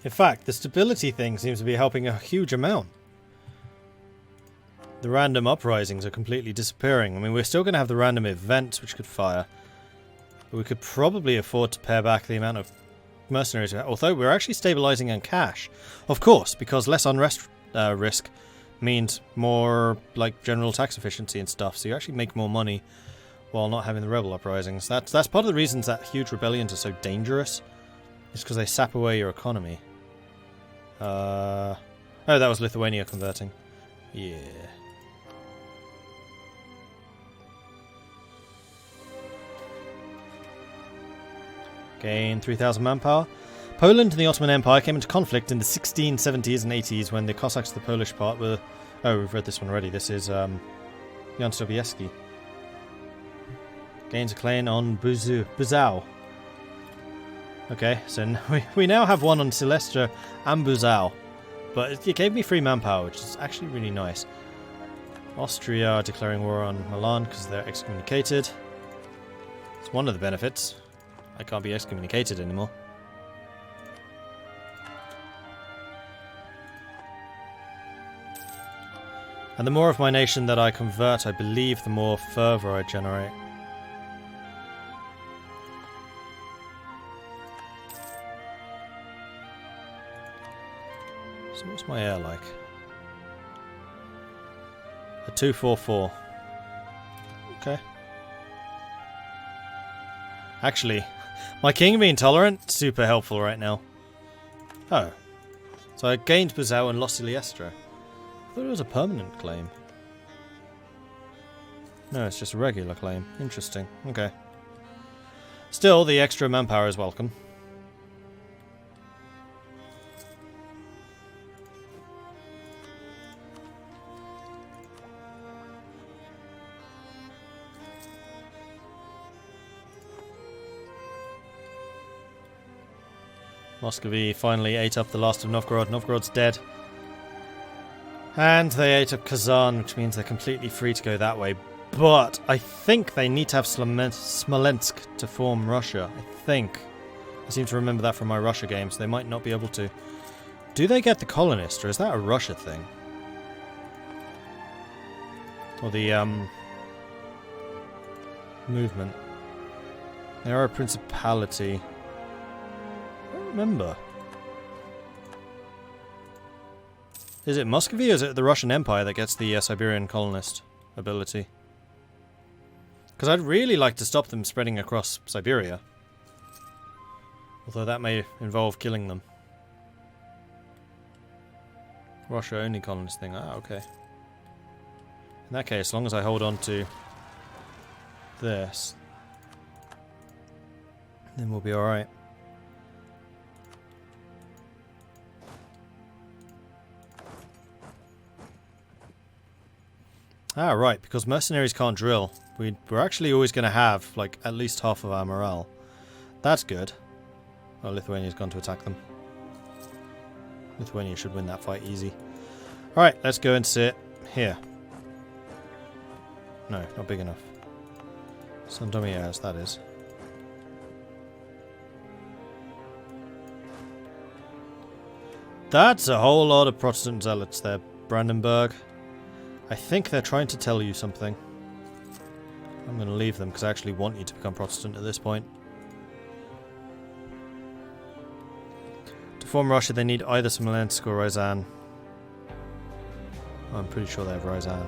In fact, the stability thing seems to be helping a huge amount. The random uprisings are completely disappearing. I mean, we're still going to have the random events which could fire. But we could probably afford to pare back the amount of mercenaries. Although we're actually stabilizing on cash. Of course, because less unrest risk means more like general tax efficiency and stuff. So you actually make more money while not having the rebel uprisings. That's part of the reasons that huge rebellions are so dangerous. It's because they sap away your economy. Oh, that was Lithuania converting. Yeah. Gain 3,000 manpower. Poland and the Ottoman Empire came into conflict in the 1670s and 80s when the Cossacks of the Polish part were... Oh, we've read this one already. This is Jan Sobieski. Gains a claim on Buzau. Okay, so we now have one on Silestra and Buzau. But it gave me free manpower, which is actually really nice. Austria are declaring war on Milan because they're excommunicated. It's one of the benefits. I can't be excommunicated anymore. And the more of my nation that I convert, I believe, the more fervor I generate. So what's my air like? A 244. Okay. Actually, my king being tolerant, super helpful right now. Oh. So I gained Buzau and lost Iliestra. I thought it was a permanent claim. No, it's just a regular claim. Interesting. Okay. Still, the extra manpower is welcome. Muscovy finally ate up the last of Novgorod. Novgorod's dead. And they ate up Kazan, which means they're completely free to go that way. But I think they need to have Smolensk to form Russia. I think. I seem to remember that from my Russia games. They might not be able to. Do they get the colonist, or is that a Russia thing? Or the, movement. They are a principality. I don't remember. Is it Muscovy or is it the Russian Empire that gets the Siberian colonist ability? Because I'd really like to stop them spreading across Siberia. Although that may involve killing them. Russia only colonist thing. Ah, okay. In that case, as long as I hold on to this, then we'll be alright. Ah, right, because mercenaries can't drill. We're actually always going to have, like, at least half of our morale. That's good. Oh, Lithuania's gone to attack them. Lithuania should win that fight easy. Alright, let's go and sit here. No, not big enough. Sandomierz, that is. That's a whole lot of Protestant zealots there, Brandenburg. I think they're trying to tell you something. I'm going to leave them because I actually want you to become Protestant at this point. To form Russia, they need either Smolensk or Ryazan. I'm pretty sure they have Ryazan.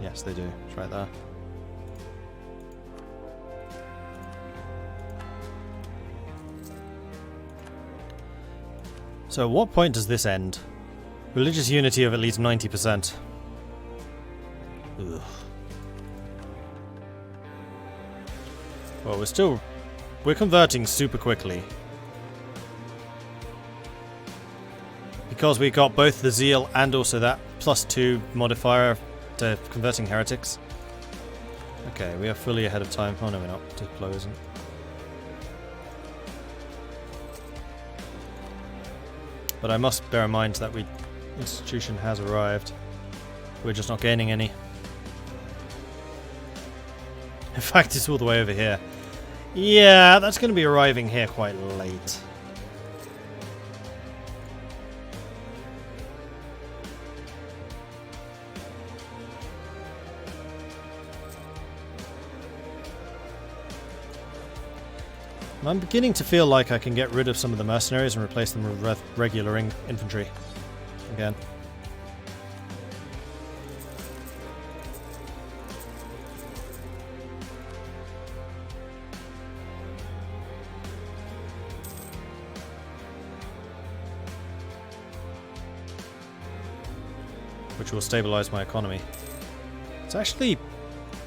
Yes, they do. It's right there. So at what point does this end? Religious unity of at least 90%. Ugh. Well, we're converting super quickly. Because we got both the zeal and also that +2 modifier to converting heretics. Okay, we are fully ahead of time. Oh no, we're not. Diplo isn't. But I must bear in mind that institution has arrived. We're just not gaining any. In fact, it's all the way over here. Yeah, that's going to be arriving here quite late. I'm beginning to feel like I can get rid of some of the mercenaries and replace them with regular infantry again. Which will stabilize my economy. It's actually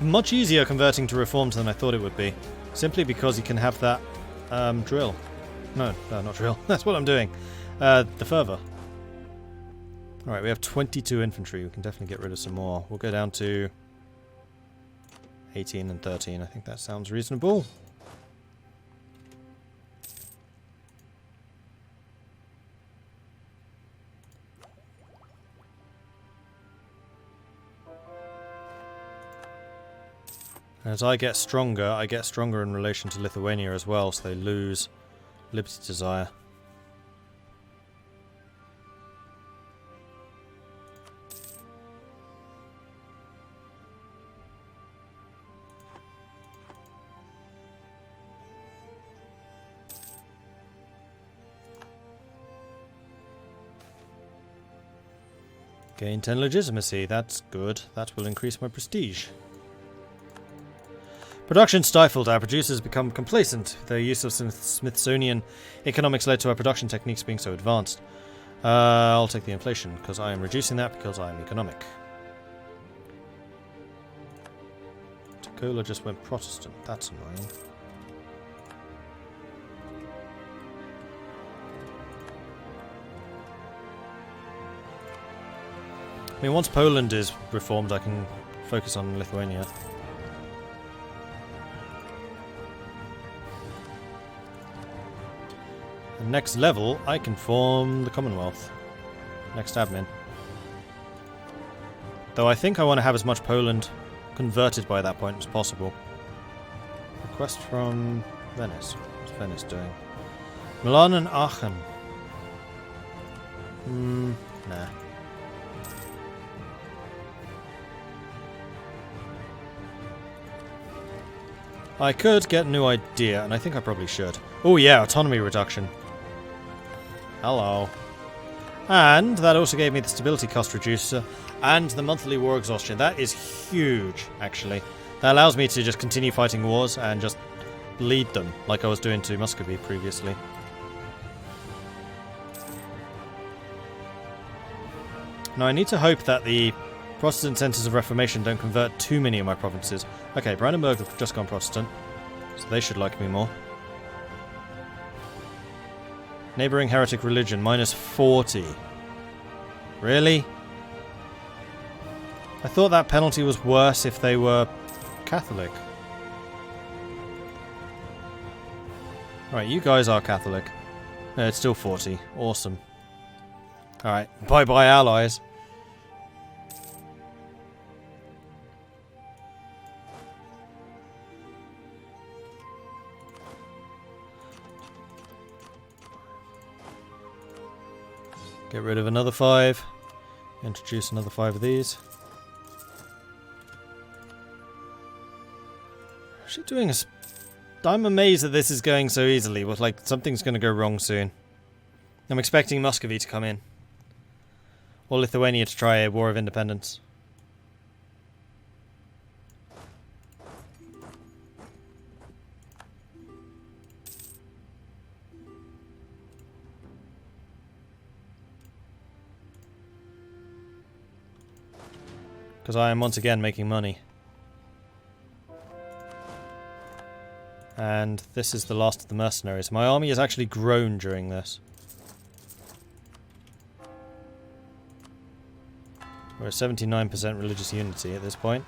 much easier converting to reforms than I thought it would be, simply because you can have that drill. No, not drill. That's what I'm doing. The fervor. Alright, we have 22 infantry. We can definitely get rid of some more. We'll go down to 18 and 13. I think that sounds reasonable. As I get stronger in relation to Lithuania as well, so they lose liberty desire. Gain 10 legitimacy, that's good. That will increase my prestige. Production stifled. Our producers become complacent. Their use of Smithsonian economics led to our production techniques being so advanced. I'll take the inflation, because I am reducing that because I am economic. Takola just went Protestant. That's annoying. I mean, once Poland is reformed, I can focus on Lithuania. And next level, I can form the Commonwealth. Next admin. Though I think I want to have as much Poland converted by that point as possible. Request from Venice. What's Venice doing? Milan and Aachen. Nah. I could get a new idea, and I think I probably should. Oh yeah, autonomy reduction. Hello. And that also gave me the stability cost reducer and the monthly war exhaustion. That is huge, actually. That allows me to just continue fighting wars and just lead them, like I was doing to Muscovy previously. Now I need to hope that the Protestant centres of Reformation don't convert too many of my provinces. Okay, Brandenburg have just gone Protestant, so they should like me more. Neighbouring heretic religion, minus 40. Really? I thought that penalty was worse if they were Catholic. Alright, you guys are Catholic. No, it's still 40. Awesome. Alright, bye-bye allies. Get rid of another 5. Introduce another 5 of these. What's she doing? I'm amazed that this is going so easily, but like something's going to go wrong soon. I'm expecting Muscovy to come in. Or Lithuania to try a war of independence. Because I am once again making money. And this is the last of the mercenaries. My army has actually grown during this. We're at 79% religious unity at this point.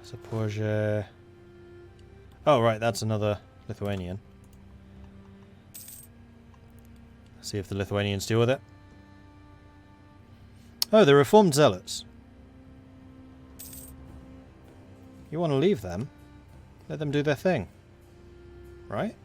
Zaporozhye. Oh right, that's another Lithuanian. See if the Lithuanians deal with it. Oh, the Reformed Zealots. You want to leave them? Let them do their thing. Right?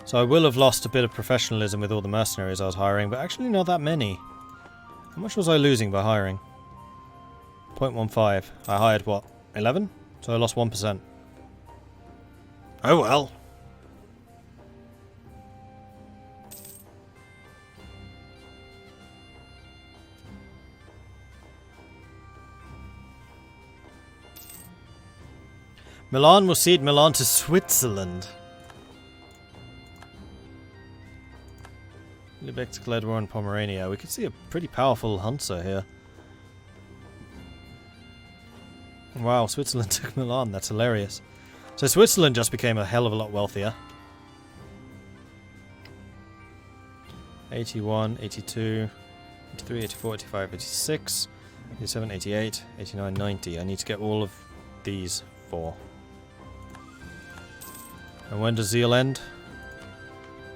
So I will have lost a bit of professionalism with all the mercenaries I was hiring, but actually not that many. How much was I losing by hiring? 0.15. I hired what? 11? So I lost 1%. Oh well. Milan will cede Milan to Switzerland. Lubeck declared war on Pomerania. We could see a pretty powerful Hunter here. Wow, Switzerland took Milan. That's hilarious. So Switzerland just became a hell of a lot wealthier. 81, 82, 83, 84, 85, 86, 87, 88, 89, 90. I need to get all of these 4. And when does Zeal end?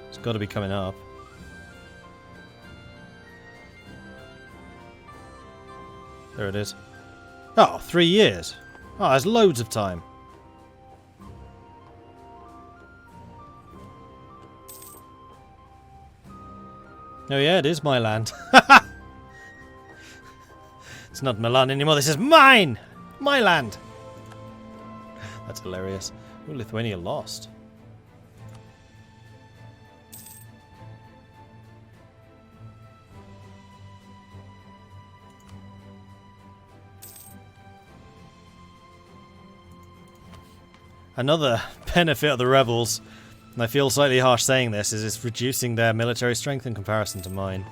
It's got to be coming up. There it is. Oh, 3 years. Oh, there's loads of time. Oh yeah, it is my land. It's not Milan anymore, this is mine! My land! That's hilarious. Ooh, Lithuania lost. Another benefit of the rebels, and I feel slightly harsh saying this, is it's reducing their military strength in comparison to mine.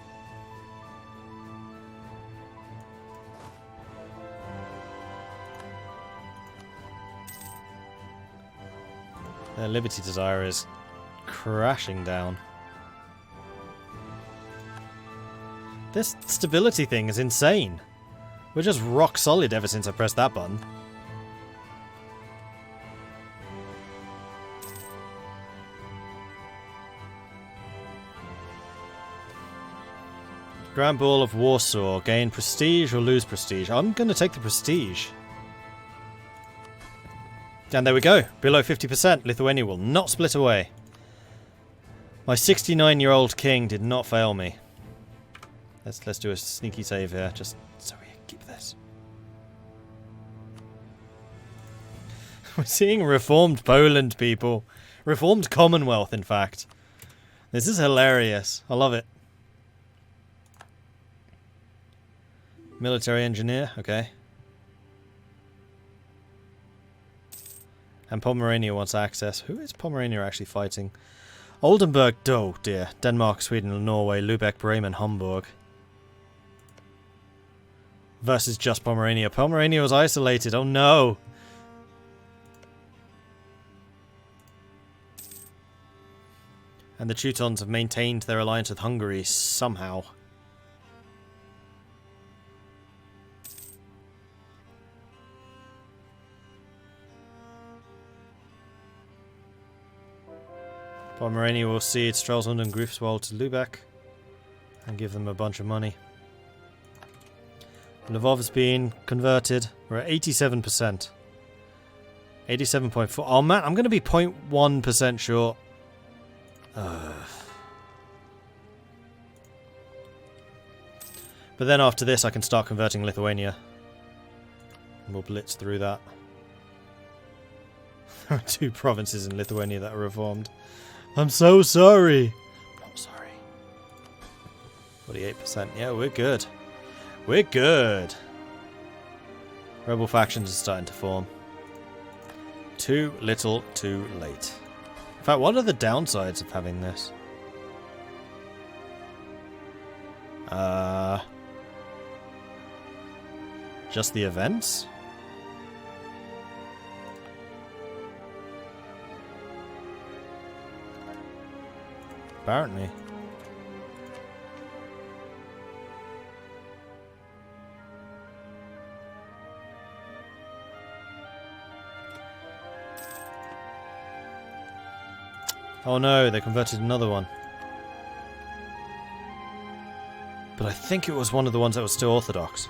Their liberty desire is crashing down. This stability thing is insane. We're just rock solid ever since I pressed that button. Grand Ball of Warsaw. Gain prestige or lose prestige? I'm going to take the prestige. And there we go. Below 50%. Lithuania will not split away. My 69-year-old king did not fail me. Let's do a sneaky save here. Just so we keep this. We're seeing reformed Poland, people. Reformed Commonwealth, in fact. This is hilarious. I love it. Military engineer, okay. And Pomerania wants access. Who is Pomerania actually fighting? Oldenburg, oh dear. Denmark, Sweden, Norway, Lubeck, Bremen, Hamburg. Versus just Pomerania. Pomerania was isolated, oh no! And the Teutons have maintained their alliance with Hungary somehow. Pomerania will cede Stralsund and Greifswald to Lubeck and give them a bunch of money. Lvov has been converted. We're at 87%. 87.4. Oh man, I'm going to be 0.1% short. But then after this I can start converting Lithuania. And we'll blitz through that. There are 2 provinces in Lithuania that are reformed. I'm so sorry. Not sorry. 48%. Yeah, we're good. We're good. Rebel factions are starting to form. Too little, too late. In fact, what are the downsides of having this? Just the events? Apparently. Oh no, they converted another one. But I think it was one of the ones that was still Orthodox.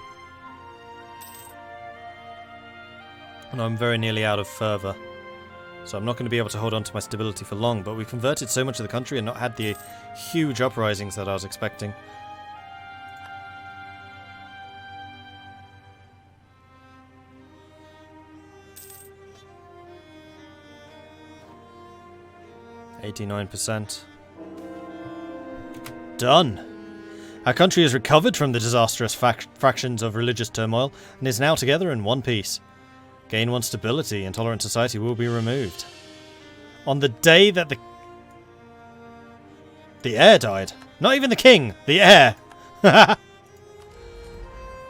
And I'm very nearly out of fervour. So I'm not going to be able to hold on to my stability for long, but we've converted so much of the country and not had the huge uprisings that I was expecting. %. Done! Our country has recovered from the disastrous fractions of religious turmoil and is now together in one piece. Gain one stability, intolerant society will be removed. On the day that the heir died. Not even the king, the heir!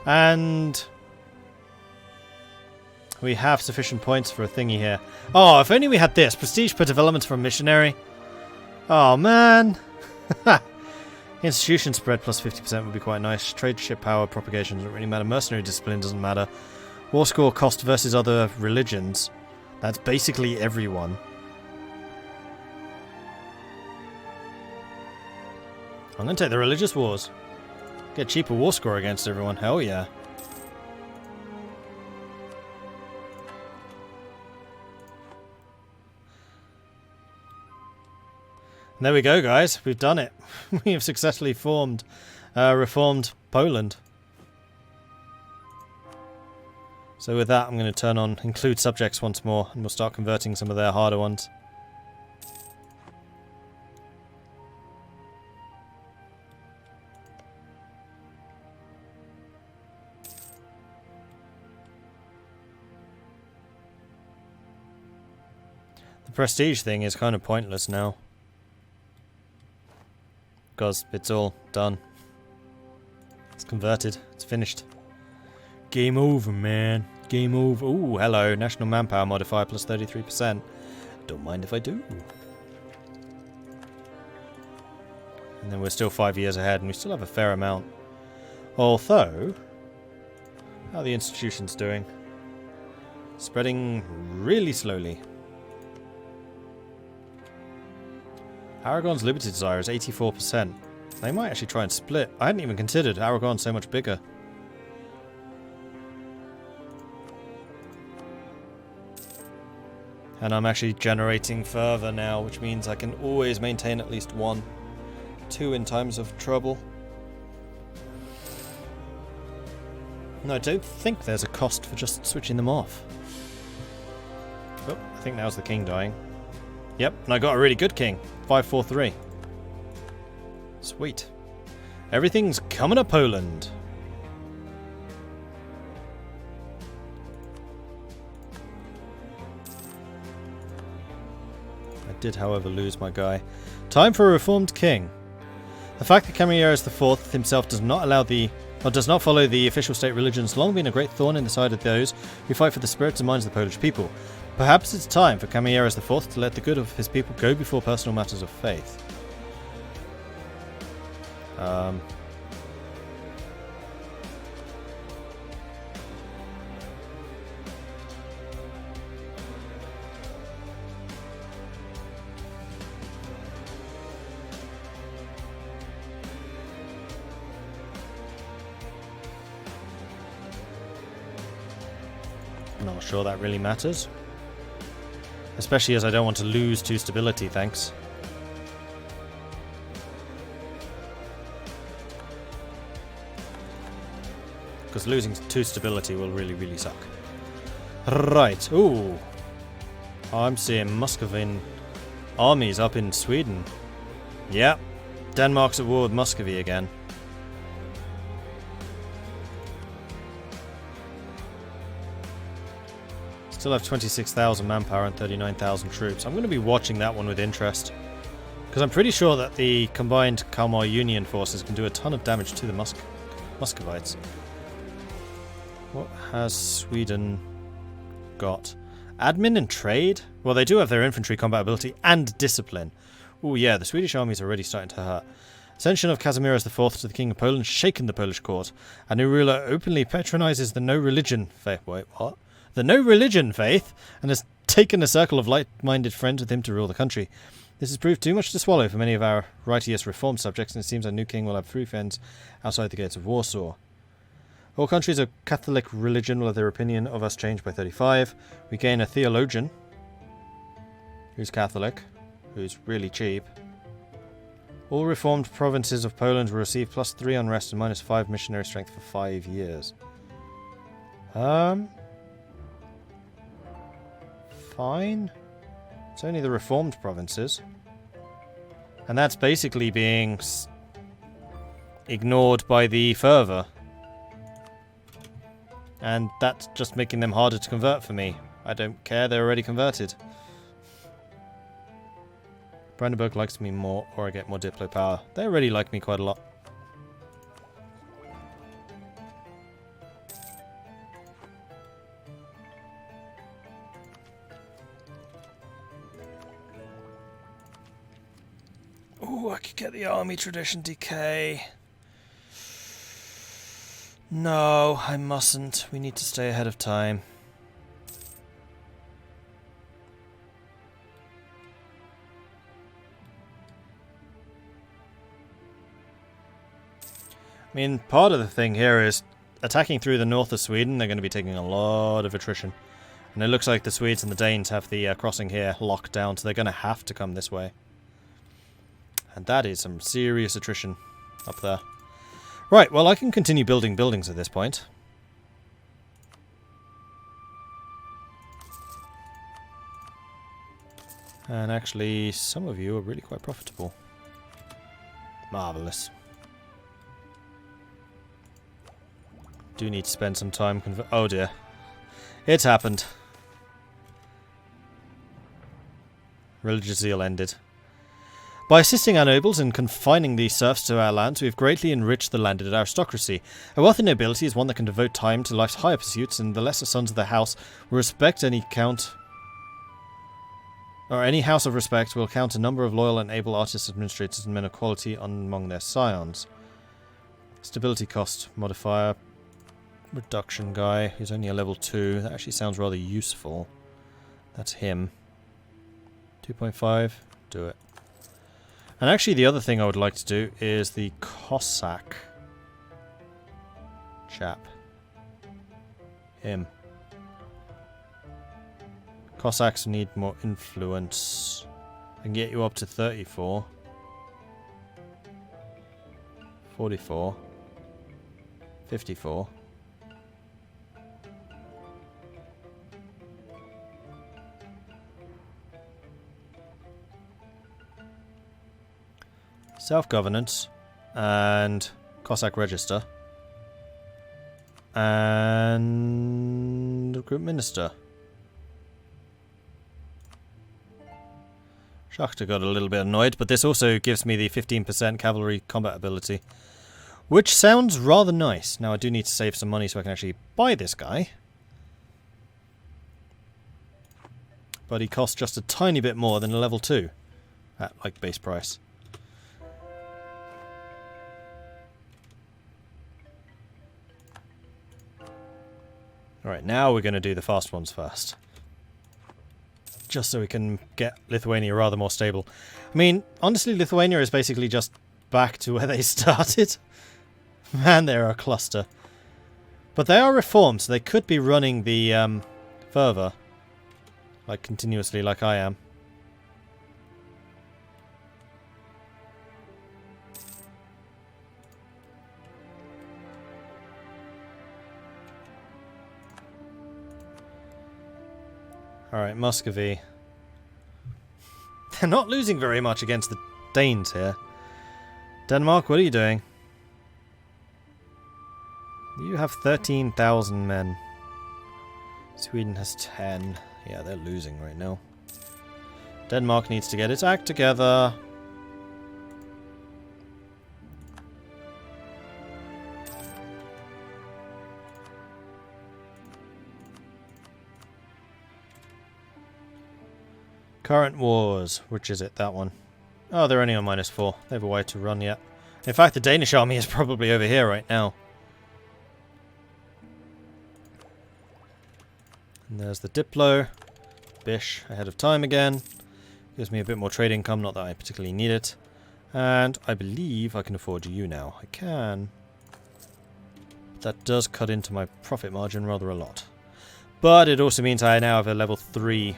And we have sufficient points for a thingy here. Oh, if only we had this. Prestige per development for a missionary. Oh, man. Institution spread plus 50% would be quite nice. Trade ship power propagation doesn't really matter. Mercenary discipline doesn't matter. War score cost versus other religions. That's basically everyone. I'm going to take the religious wars. Get cheaper war score against everyone. Hell yeah. And there we go, guys. We've done it. We have successfully reformed Poland. So with that, I'm going to turn on include subjects once more, and we'll start converting some of their harder ones. The prestige thing is kind of pointless now, because it's all done. It's converted. It's finished. Game over, man. Game over. Ooh, hello. National manpower modifier plus 33%. Don't mind if I do. And then we're still 5 years ahead, and we still have a fair amount. Although, how are the institutions doing? Spreading really slowly. Aragon's Liberty Desire is 84%. They might actually try and split. I hadn't even considered Aragon so much bigger. And I'm actually generating further now, which means I can always maintain at least 1. 2 in times of trouble. No, I don't think there's a cost for just switching them off. Oh, I think now's the king dying. Yep, and I got a really good king. 543. Sweet. Everything's coming to Poland. I did, however, lose my guy. Time for a reformed king. The fact that Camillerus IV himself does not follow the official state religion has long been a great thorn in the side of those who fight for the spirits and minds of the Polish people. Perhaps it's time for Camillerus IV to let the good of his people go before personal matters of faith. Not sure that really matters. Especially as I don't want to lose 2 stability, thanks. Because losing 2 stability will really, really suck. Right, ooh. I'm seeing Muscovian armies up in Sweden. Yep, Denmark's at war with Muscovy again. Still have 26,000 manpower and 39,000 troops. I'm going to be watching that one with interest, because I'm pretty sure that the combined Kalmar Union forces can do a ton of damage to the Muscovites. What has Sweden got? Admin and trade? Well, they do have their infantry combat ability and discipline. Oh yeah, the Swedish army is already starting to hurt. Ascension of Casimir IV to the King of Poland shaken the Polish court. A new ruler openly patronizes the no-religion faith. Wait, what? The no-religion faith, and has taken a circle of like-minded friends with him to rule the country. This has proved too much to swallow for many of our righteous reformed subjects, and it seems our new king will have free friends outside the gates of Warsaw. All countries of Catholic religion will have their opinion of us changed by 35. We gain a theologian, who's Catholic, who's really cheap. All reformed provinces of Poland will receive +3 unrest and -5 missionary strength for 5 years. Fine. It's only the reformed provinces. And that's basically being ignored by the fervor. And that's just making them harder to convert for me. I don't care, they're already converted. Brandenburg likes me more, or I get more Diplo power. They already like me quite a lot. Ooh, I could get the army tradition decay. No, I mustn't. We need to stay ahead of time. I mean, part of the thing here is attacking through the north of Sweden, they're going to be taking a lot of attrition. And it looks like the Swedes and the Danes have the crossing here locked down, so they're going to have to come this way. And that is some serious attrition up there. Right, well, I can continue building buildings at this point. And actually, some of you are really quite profitable. Marvellous. Do need to spend some time oh dear. It's happened. Religious zeal ended. By assisting our nobles and confining the serfs to our lands, we have greatly enriched the landed aristocracy. A wealthy nobility is one that can devote time to life's higher pursuits, and the lesser sons of the house will respect any count... or any house of respect will count a number of loyal and able artists, administrators, and men of quality among their scions. Stability cost modifier. Reduction guy, who's only a level 2. That actually sounds rather useful. That's him. 2.5. Do it. And actually the other thing I would like to do is the Cossack chap. Him. Cossacks need more influence. I can get you up to 34. 44. 54. Self-governance and Cossack register and group minister. Schachter got a little bit annoyed, but this also gives me the 15% cavalry combat ability, which sounds rather nice. Now I do need to save some money so I can actually buy this guy, but he costs just a tiny bit more than a level 2 at like base price. Alright, now we're going to do the fast ones first. Just so we can get Lithuania rather more stable. I mean, honestly, Lithuania is basically just back to where they started. Man, they're a cluster. But they are reformed, so they could be running the fervor. Like, continuously, like I am. Alright, Muscovy. They're not losing very much against the Danes here. Denmark, what are you doing? You have 13,000 men. Sweden has 10. Yeah, they're losing right now. Denmark needs to get its act together. Current wars. Which is it? That one. Oh, they're only on -4. They have a way to run yet. In fact, the Danish army is probably over here right now. And there's the Diplo. Bish ahead of time again. Gives me a bit more trade income, not that I particularly need it. And I believe I can afford you now. I can. That does cut into my profit margin rather a lot. But it also means I now have a level 3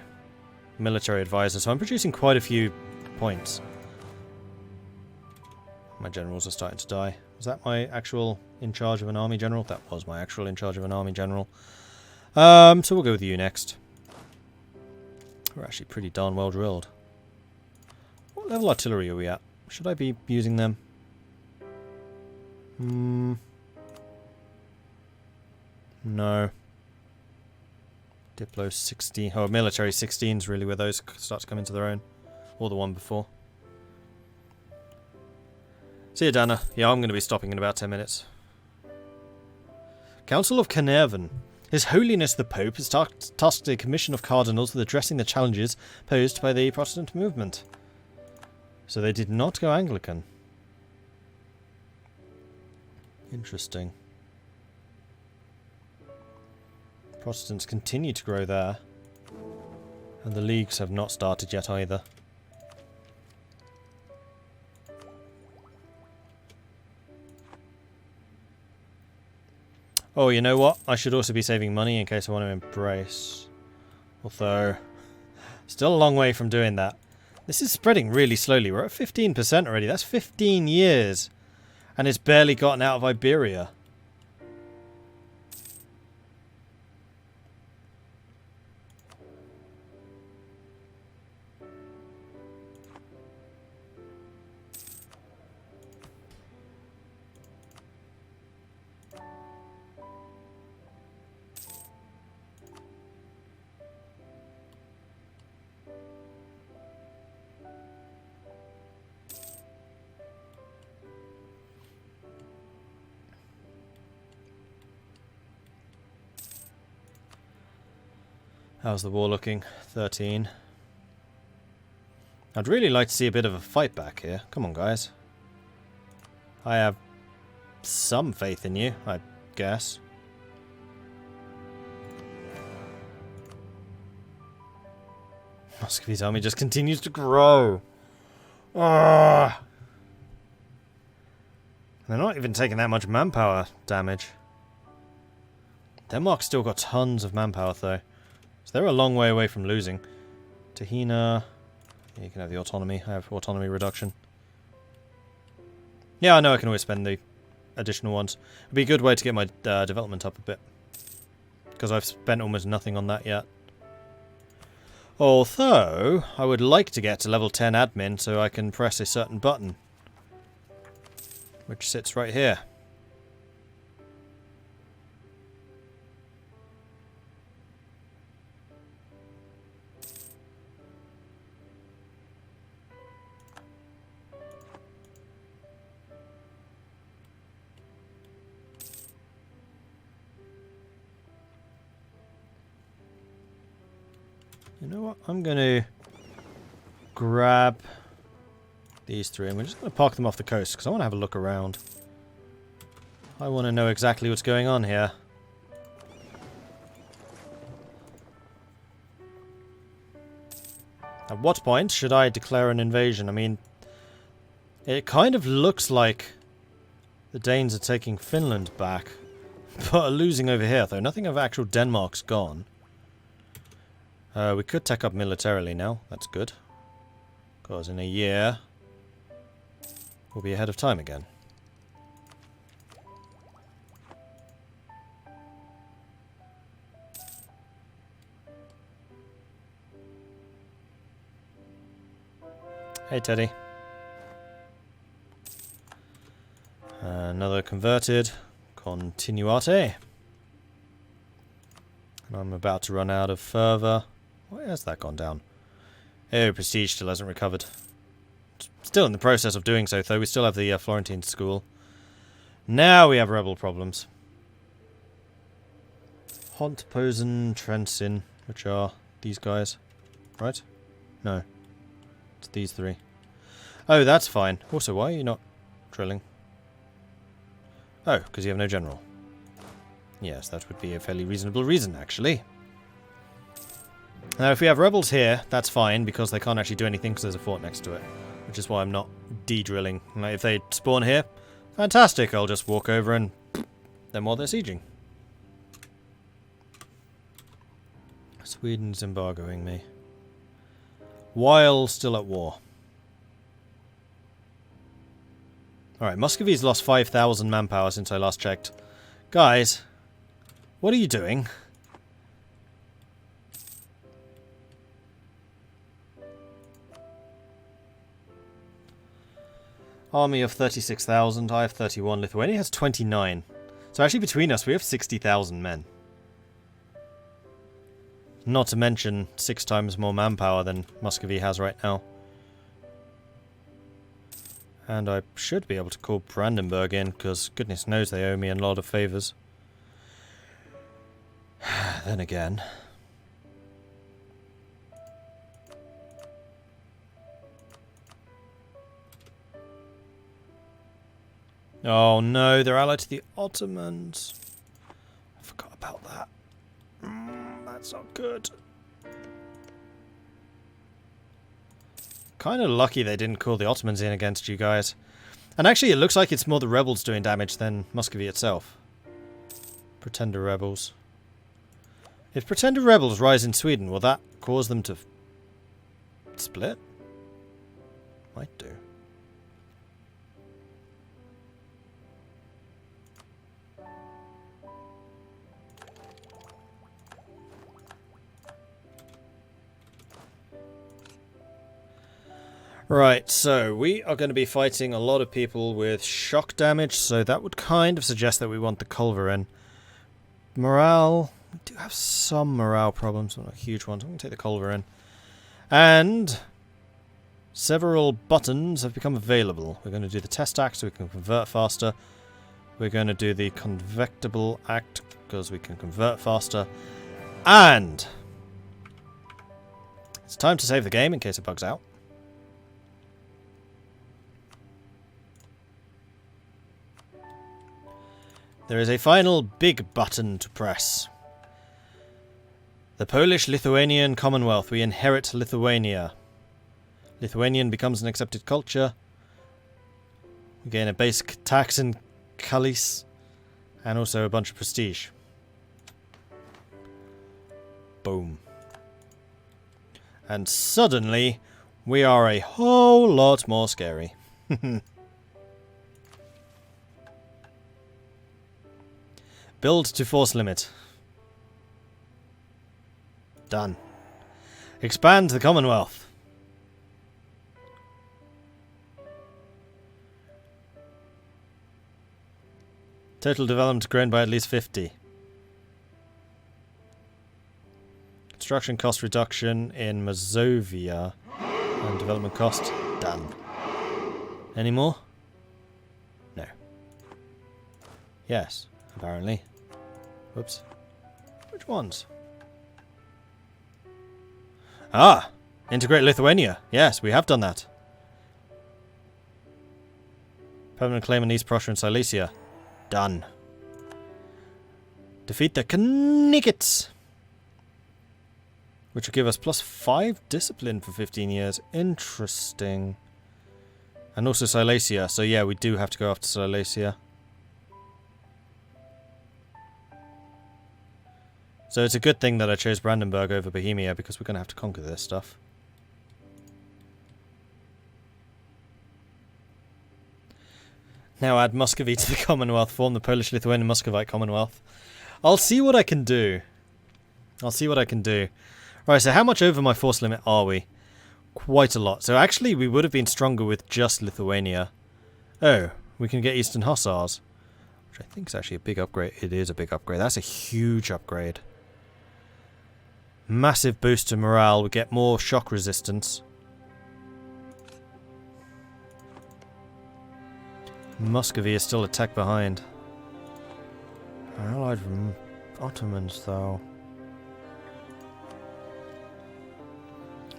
military advisor, so I'm producing quite a few points. My generals are starting to die. Was that my actual in charge of an army general? That was my actual in charge of an army general. So we'll go with you next. We're actually pretty darn well drilled. What level artillery are we at? Should I be using them? No. Diplo 60. Oh, military 16s really where those start to come into their own. Or the one before. See you, Dana. Yeah, I'm going to be stopping in about 10 minutes. Council of Carnarvon. His Holiness the Pope has tasked a commission of cardinals with addressing the challenges posed by the Protestant movement. So they did not go Anglican. Interesting. Protestants continue to grow there. And the leagues have not started yet either. Oh, you know what? I should also be saving money in case I want to embrace. Although, still a long way from doing that. This is spreading really slowly. We're at 15% already. That's 15 years. And it's barely gotten out of Iberia. How's the war looking? 13. I'd really like to see a bit of a fight back here. Come on, guys. I have some faith in you, I guess. Muscovy's army just continues to grow. Ah! They're not even taking that much manpower damage. Denmark's still got tons of manpower, though. So they're a long way away from losing. Tahina. Yeah, you can have the autonomy. I have autonomy reduction. Yeah, I know I can always spend the additional ones. It'd be a good way to get my development up a bit. Because I've spent almost nothing on that yet. Although, I would like to get to level 10 admin so I can press a certain button. Which sits right here. You know what? I'm going to grab these three and we're just going to park them off the coast because I want to have a look around. I want to know exactly what's going on here. At what point should I declare an invasion? I mean, it kind of looks like the Danes are taking Finland back, but are losing over here, though. Nothing of actual Denmark's gone. We could tech up militarily now. That's good. Because in a year, we'll be ahead of time again. Hey, Teddy. Another converted. Continuate. And I'm about to run out of fervor. Why has that gone down? Oh, prestige still hasn't recovered. Still in the process of doing so, though. We still have the Florentine school. Now we have rebel problems. Hont, Posen, Trensin, which are these guys, right? No. It's these three. Oh, that's fine. Also, why are you not drilling? Oh, because you have no general. Yes, that would be a fairly reasonable reason, actually. Now, if we have rebels here, that's fine, because they can't actually do anything because there's a fort next to it. Which is why I'm not de-drilling. Like, if they spawn here, fantastic, I'll just walk over and them while they're sieging. Sweden's embargoing me. While still at war. Alright, Muscovy's lost 5,000 manpower since I last checked. Guys, what are you doing? Army of 36,000, I have 31, Lithuania has 29. So actually between us we have 60,000 men. Not to mention 6 times more manpower than Muscovy has right now. And I should be able to call Brandenburg in, because goodness knows they owe me a lot of favours. Then again... Oh no, they're allied to the Ottomans. I forgot about that. That's not good. Kind of lucky they didn't call the Ottomans in against you guys. And actually it looks like it's more the rebels doing damage than Muscovy itself. Pretender rebels. If pretender rebels rise in Sweden, will that cause them to split? Might do. Right, so we are going to be fighting a lot of people with shock damage, so that would kind of suggest that we want the Culver in. Morale, we do have some morale problems, not huge ones. I'm going to take the Culver in. And several buttons have become available. We're going to do the test act so we can convert faster. We're going to do the convectible act because we can convert faster. And it's time to save the game in case it bugs out. There is a final big button to press. The Polish-Lithuanian Commonwealth. We inherit Lithuania. Lithuanian becomes an accepted culture. We gain a basic tax in Kalis. And also a bunch of prestige. Boom. And suddenly, we are a whole lot more scary. Build to force limit. Done. Expand the Commonwealth. Total development grown by at least 50. Construction cost reduction in Mazovia. And development cost. Done. Any more? No. Yes, apparently. Whoops. Which ones? Ah! Integrate Lithuania. Yes, we have done that. Permanent claim on East Prussia and Silesia. Done. Defeat the Knickets. Which will give us +5 discipline for 15 years. Interesting. And also Silesia. So yeah, we do have to go after Silesia. So it's a good thing that I chose Brandenburg over Bohemia, because we're going to have to conquer this stuff. Now add Muscovy to the Commonwealth, form the Polish-Lithuanian Muscovite Commonwealth. I'll see what I can do. I'll see what I can do. Right, so how much over my force limit are we? Quite a lot. So actually we would have been stronger with just Lithuania. Oh, we can get Eastern Hussars. Which I think is actually a big upgrade. It is a big upgrade. That's a huge upgrade. Massive boost to morale. We get more shock resistance. Muscovy is still a tech behind. Allied from Ottomans, though.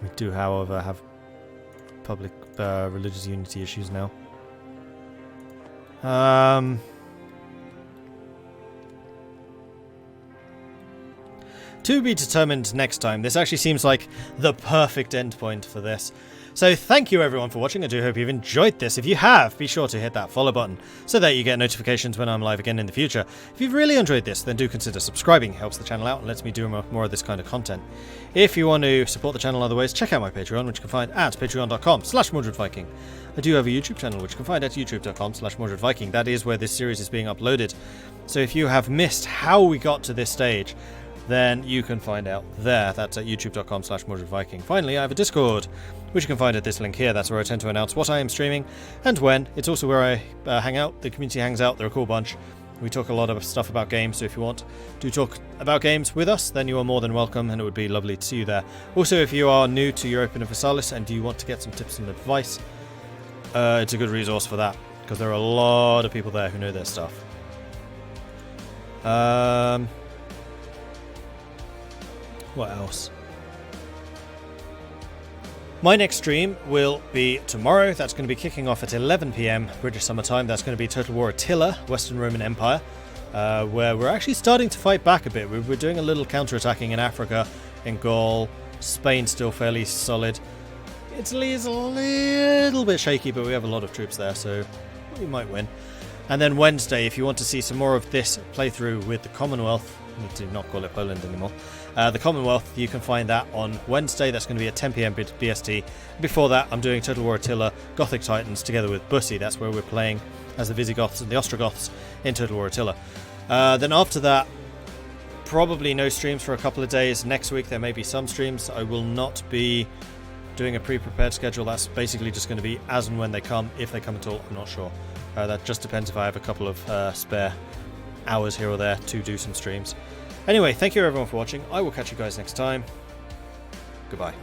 We do, however, have public religious unity issues now. To be determined next time. This actually seems like the perfect endpoint for this. So thank you everyone for watching. I do hope you've enjoyed this. If you have, be sure to hit that follow button so that you get notifications when I'm live again in the future. If you've really enjoyed this, then do consider subscribing. It helps the channel out and lets me do more of this kind of content. If you want to support the channel other ways, check out my Patreon, which you can find at patreon.com/MordredViking. I do have a YouTube channel, which you can find at youtube.com/MordredViking. That is where this series is being uploaded. So if you have missed how we got to this stage, then you can find out there. That's at youtube.com/MordredViking. Finally, I have a Discord, which you can find at this link here. That's where I tend to announce what I am streaming and when. It's also where I hang out. The community hangs out. They're a cool bunch. We talk a lot of stuff about games, so if you want to talk about games with us, then you are more than welcome, and it would be lovely to see you there. Also, if you are new to Europa Universalis and you want to get some tips and advice, it's a good resource for that, because there are a lot of people there who know their stuff. What else? My next stream will be tomorrow. That's going to be kicking off at 11 PM British Summer Time. That's going to be Total War Attila, Western Roman Empire, where we're actually starting to fight back a bit. We're doing a little counter-attacking in Africa, in Gaul. Spain's still fairly solid. Italy is a little bit shaky, but we have a lot of troops there, so we might win. And then Wednesday, if you want to see some more of this playthrough with the Commonwealth, I need to not call it Poland anymore. The Commonwealth, you can find that on Wednesday. That's going to be at 10 PM BST. Before that, I'm doing Total War Attila, Gothic Titans, together with Bussy. That's where we're playing as the Visigoths and the Ostrogoths in Total War Attila. Then after that, probably no streams for a couple of days. Next week, there may be some streams. I will not be doing a pre-prepared schedule. That's basically just going to be as and when they come. If they come at all, I'm not sure. That just depends if I have a couple of spare hours here or there to do some streams. Anyway, thank you everyone for watching. I will catch you guys next time. Goodbye.